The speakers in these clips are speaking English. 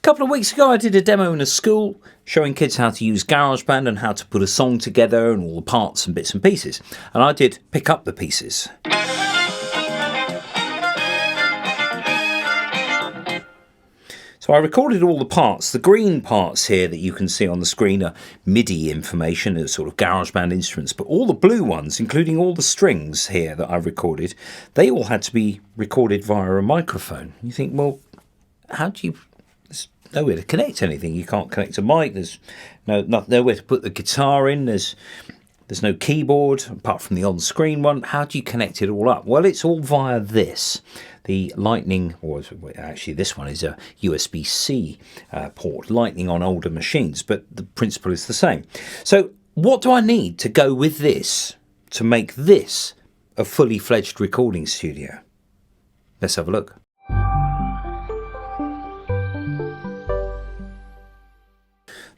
couple of weeks ago I did a demo in a school showing kids how to use GarageBand and how to put a song together and all the parts and bits and pieces. And I did pick up the pieces. So I recorded all the parts. The green parts here that you can see on the screen are MIDI information, are sort of GarageBand instruments, but all the blue ones, including all the strings here that I recorded, they all had to be recorded via a microphone. You think, well, how do you... There's nowhere to connect anything. You can't connect a mic. There's nowhere to put the guitar in. There's no keyboard apart from the on-screen one. How do you connect it all up? Well, it's all via this. The Lightning, or actually this one is a USB-C port, Lightning on older machines, but the principle is the same. So what do I need to go with this to make this a fully fledged recording studio? Let's have a look.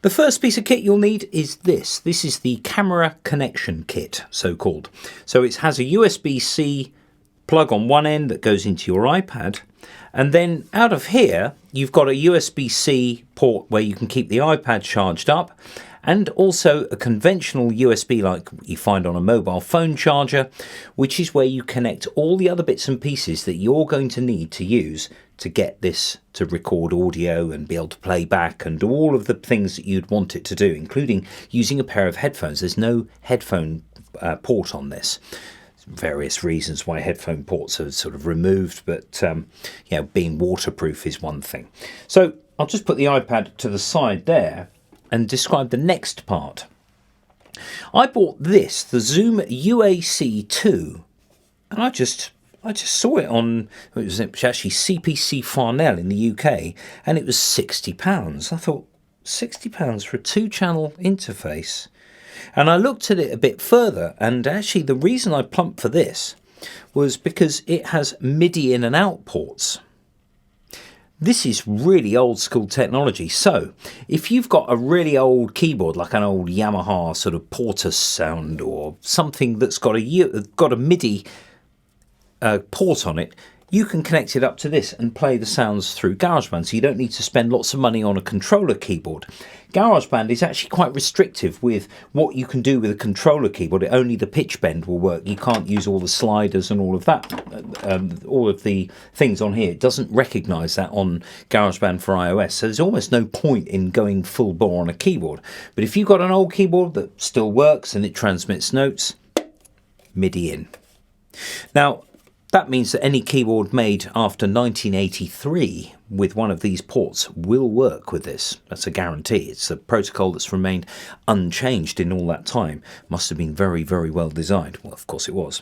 The first piece of kit you'll need is this. This is the camera connection kit, so-called. So it has a USB-C plug on one end that goes into your iPad, and then out of here you've got a USB-C port where you can keep the iPad charged up, and also a conventional USB like you find on a mobile phone charger, which is where you connect all the other bits and pieces that you're going to need to use to get this to record audio and be able to play back and do all of the things that you'd want it to do, including using a pair of headphones. There's no headphone port on this. Various reasons why headphone ports are sort of removed, but being waterproof is one thing. So I'll just put the iPad to the side there and describe the next part. I bought this, the Zoom UAC-2, and I just saw it on, it was actually CPC Farnell in the UK, and it was £60. I thought, £60 for a 2-channel interface? And I looked at it a bit further, and actually the reason I plumped for this was because it has MIDI in and out ports. This is really old school technology. So if you've got a really old keyboard, like an old Yamaha sort of Portus sound or something that's got a MIDI port on it, you can connect it up to this and play the sounds through GarageBand, so you don't need to spend lots of money on a controller keyboard. GarageBand is actually quite restrictive with what you can do with a controller keyboard. Only the pitch bend will work. You can't use all the sliders and all of that, all of the things on here. It doesn't recognise that on GarageBand for iOS, so there's almost no point in going full bore on a keyboard. But if you've got an old keyboard that still works and it transmits notes, MIDI in. Now, that means that any keyboard made after 1983 with one of these ports will work with this. That's a guarantee. It's a protocol that's remained unchanged in all that time. Must have been very, very well designed. Well, of course it was.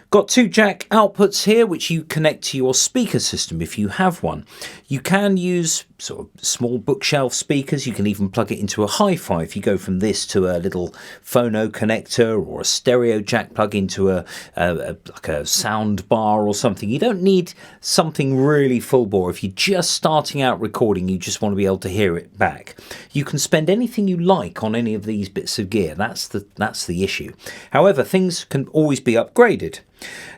Got 2 jack outputs here, which you connect to your speaker system if you have one. You can use sort of small bookshelf speakers. You can even plug it into a hi-fi if you go from this to a little phono connector or a stereo jack plug into like a sound bar or something. You don't need something really full bore. If you're just starting out recording, you just want to be able to hear it back. You can spend anything you like on any of these bits of gear. That's the issue. However, things can always be upgraded.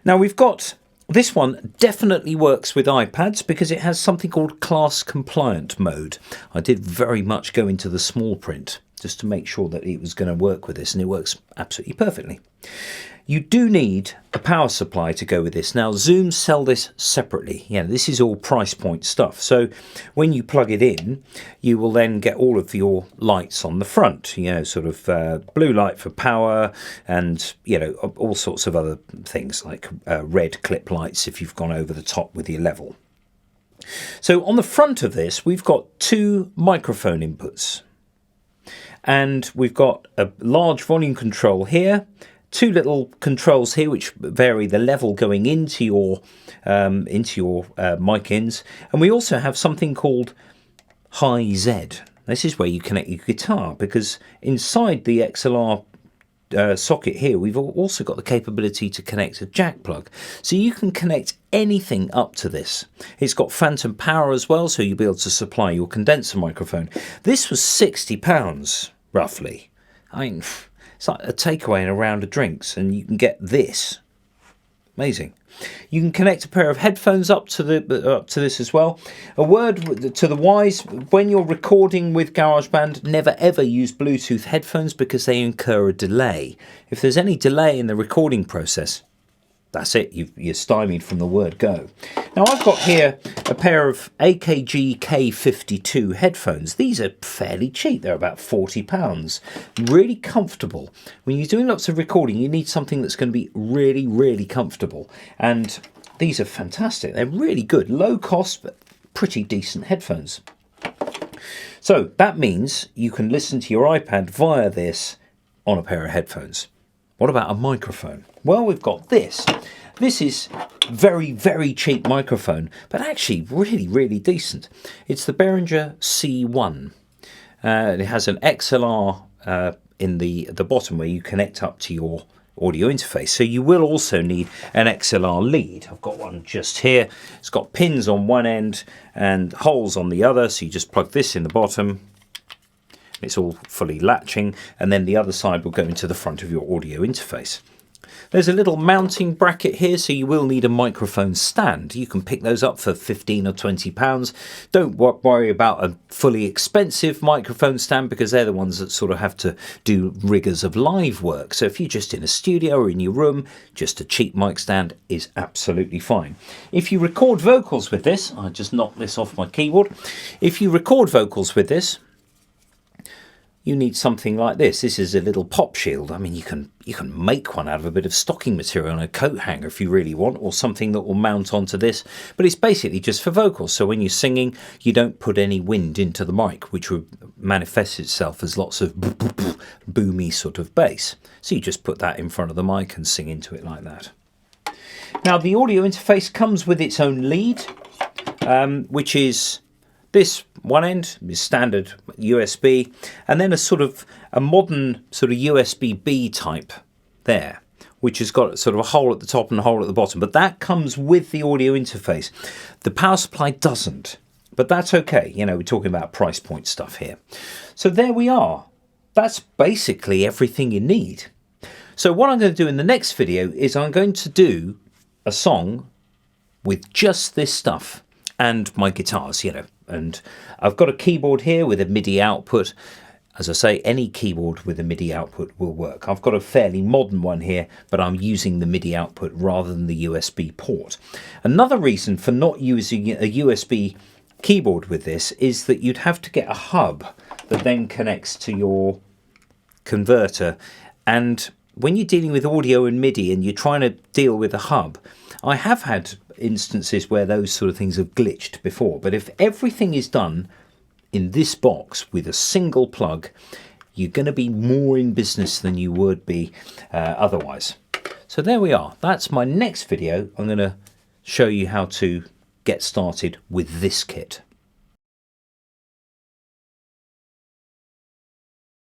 Now we've got this one definitely works with iPads because it has something called class compliant mode. I did very much go into the small print just to make sure that it was going to work with this, and it works absolutely perfectly. You do need a power supply to go with this. Now, Zoom sell this separately. Yeah, this is all price point stuff. So when you plug it in, you will then get all of your lights on the front, sort of blue light for power and, all sorts of other things like red clip lights if you've gone over the top with your level. So on the front of this, we've got 2 microphone inputs. And we've got a large volume control here, 2 little controls here which vary the level going into your mic ins, and we also have something called High Z. This is where you connect your guitar, because inside the XLR socket here we've also got the capability to connect a jack plug, so you can connect anything up to this. It's got phantom power as well, so you'll be able to supply your condenser microphone. This was £60 roughly. I mean, it's like a takeaway and a round of drinks, and you can get this. Amazing. You can connect a pair of headphones up to this as well. A word to the wise: when you're recording with GarageBand, never ever use Bluetooth headphones because they incur a delay. If there's any delay in the recording process, that's it, you're stymied from the word go. Now I've got here a pair of AKG K52 headphones. These are fairly cheap, they're about £40. Really comfortable. When you're doing lots of recording, you need something that's going to be really, really comfortable. And these are fantastic, they're really good, low cost, but pretty decent headphones. So that means you can listen to your iPad via this on a pair of headphones. What about a microphone? Well, we've got this. This is very, very cheap microphone, but actually really, really decent. It's the Behringer C1. It has an XLR in the bottom where you connect up to your audio interface. So you will also need an XLR lead. I've got one just here. It's got pins on one end and holes on the other. So you just plug this in the bottom. It's all fully latching, and then the other side will go into the front of your audio interface. There's a little mounting bracket here, so you will need a microphone stand. You can pick those up for £15 or £20. Don't worry about a fully expensive microphone stand because they're the ones that sort of have to do rigours of live work. So if you're just in a studio or in your room, just a cheap mic stand is absolutely fine. If you record vocals with this, I just knocked this off my keyboard. If you record vocals with this, you need something like this. This is a little pop shield. I mean, you can make one out of a bit of stocking material and a coat hanger if you really want, or something that will mount onto this. But it's basically just for vocals. So when you're singing, you don't put any wind into the mic, which would manifest itself as lots of boomy sort of bass. So you just put that in front of the mic and sing into it like that. Now, the audio interface comes with its own lead, which is this one end is standard USB, and then a modern sort of USB-B type there, which has got sort of a hole at the top and a hole at the bottom. But that comes with the audio interface. The power supply doesn't, but that's okay. You know, we're talking about price point stuff here. So there we are. That's basically everything you need. So what I'm going to do in the next video is I'm going to do a song with just this stuff and my guitars, you know. And I've got a keyboard here with a MIDI output. As I say, any keyboard with a MIDI output will work. I've got a fairly modern one here, but I'm using the MIDI output rather than the USB port. Another reason for not using a USB keyboard with this is that you'd have to get a hub that then connects to your converter. And when you're dealing with audio and MIDI and you're trying to deal with a hub, I have had instances where those sort of things have glitched before, but if everything is done in this box with a single plug, you're going to be more in business than you would be otherwise. So there we are. That's my next video. I'm going to show you how to get started with this kit.